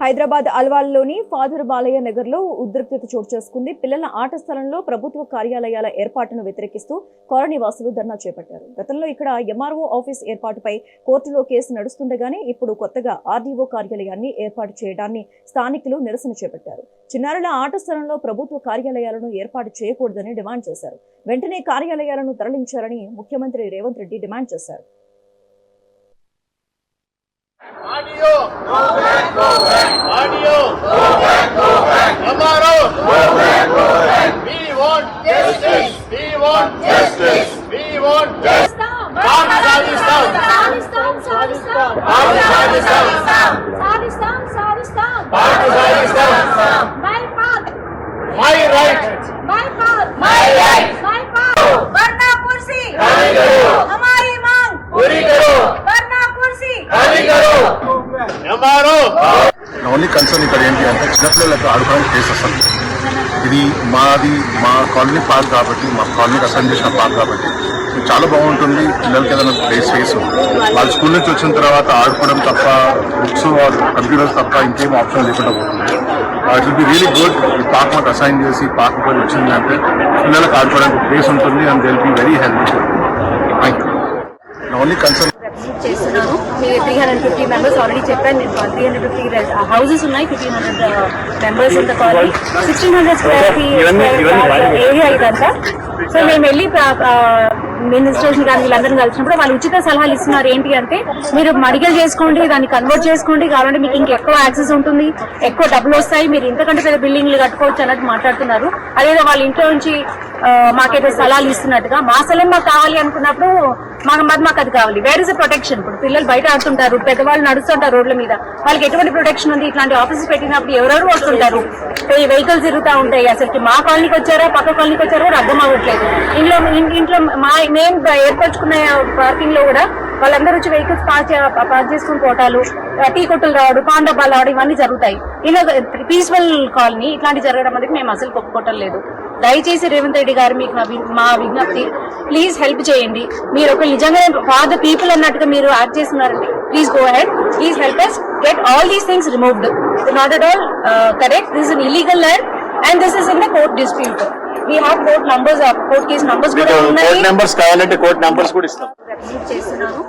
Hyderabad అల్వాల్లోని father Balayya Nagar లో ఉద్రిక్తత చోటు చేసుకుంది. పిల్లల ఆట స్థలంలో ప్రభుత్వ కార్యాలయాల ఏర్పాటును వ్యతిరేకిస్తూ కాలనీ వాసులు ధర్నా చేపట్టారు. గతంలో ఇక్కడ ఎంఆర్ఓ ఆఫీస్ ఏర్పాటుపై కోర్టులో కేసు నడుస్తుండగానే ఇప్పుడు కొత్తగా ఆర్డీఓ కార్యాలయాన్ని ఏర్పాటు చేయడాన్ని స్థానికులు నిరసన చేపట్టారు. చిన్నారుల ఆట స్థలంలో ప్రభుత్వ కార్యాలయాలను ఏర్పాటు చేయకూడదని డిమాండ్ చేశారు. వెంటనే కార్యాలయాలను తరలించాలని ముఖ్యమంత్రి రేవంత్ రెడ్డి డిమాండ్ చేశారు. Audio, go back, go back. Audio, go back, go back. Amaro, go back, go back. We want justice. We want justice. We want justice. Sadistan. My path. My right. My path. My right. My path. Barna kursi. Khali karo. Hamari मांग पूरी करो. Barna kursi. Khali karo. Amaro. నా only concern ఇక్కడ ఏంటి అంటే చిన్నపిల్లలకు ఆడుకోవడానికి place వస్తుంది. ఇది మా కాలనీ పార్క్ కాబట్టి, మా కాలనీకి అసైన్ చేసిన పార్క్ కాబట్టి చాలా బాగుంటుంది. పిల్లలకి ఏదైనా ప్లేస్ వాళ్ళ స్కూల్ నుంచి వచ్చిన తర్వాత ఆడుకోవడం తప్ప, బుక్స్ కంప్యూటర్స్ తప్ప ఇంకేం ఆప్షన్ లేకుండా పోతుంది. It will be really good. ఈ పార్క్ మాకు అసైన్ చేసి పార్క్ పని వచ్చింది అంటే పిల్లలకు ఆడుకోవడానికి ప్లేస్ ఉంటుంది and they will be very helpful. నా ఓన్లీ కన్సర్న్ చేస్తున్నాను. 350 మెంబర్స్ ఆల్రెడీ చెప్పాను. నేను 350 హౌసెస్ ఉన్నాయి. 1500 మెంబర్స్ ఉన్న కాలనీ, 1600 స్క్వేర్ ఏరియా ఇదంతా. సో మేము వెళ్ళి మినిస్టర్స్ కానీ వీళ్ళందరినీ కలిసినప్పుడు వాళ్ళు ఉచిత సలహాలు ఇస్తున్నారు. ఏంటి అంటే మీరు మడిగలు చేసుకోండి, దాన్ని కన్వర్ట్ చేసుకోండి, కావాలంటే మీకు ఇంకెక్కువ యాక్సెస్ ఉంటుంది, ఎక్కువ డబ్బులు వస్తాయి, మీరు ఇంతకంటే పెద్ద బిల్డింగ్లు కట్టుకోవచ్చు అన్నట్టు మాట్లాడుతున్నారు. అదేదో వాళ్ళ ఇంట్లో నుంచి మాకైతే సలహాలు ఇస్తున్నట్టుగా. మా స్థలం మాకు కావాలి అనుకున్నప్పుడు మాకు అది కావాలి. Where is the protection? ఇప్పుడు పిల్లలు బయట ఆడుతుంటారు, పెద్దవాళ్ళు నడుస్తుంటారు రోడ్ల మీద, వాళ్ళకి ఎటువంటి ప్రొటెక్షన్ ఉంది? ఇట్లాంటి ఆఫీసెస్ పెట్టినప్పుడు ఎవరెవరు వస్తుంటారు, వెహికల్స్ తిరుగుతూ ఉంటాయి. అసలు మా కాలనీకి వచ్చారా పక్క కాలనీకి వచ్చారో కూడా అర్థం అవ్వట్లేదు. ఇంట్లో మేము ఏర్పరచుకున్న పార్కింగ్ లో కూడా వాళ్ళందరూ వచ్చి వెహికల్స్ పార్క్ చేసుకుని పోవటాలు, టీ కొట్టులు రావడం, పాన్ డబ్బాలు రావడం ఇవన్నీ జరుగుతాయి. ఇలా పీస్ఫుల్ కాలనీ ఇట్లాంటి జరగడం అనేది మేము అసలు ఒప్పుకోవటం లేదు. దయచేసి రేవంత్ రెడ్డి గారు మీకు మా విజ్ఞప్తి, ప్లీజ్ హెల్ప్ చేయండి. మీరు ఒక నిజంగా ఫార్ ద పీపుల్ అన్నట్టుగా మీరు యాక్ట్ చేస్తున్నారండి. Please go ahead, please help us get all these things removed. Not at all correct. This is an illegal land and this is in the court dispute. We have court numbers, court case numbers కూడా ఉన్నాయి. Court numbers కావాలంటే court numbers కూడా ఇస్తాం. చేస్తున్నాను.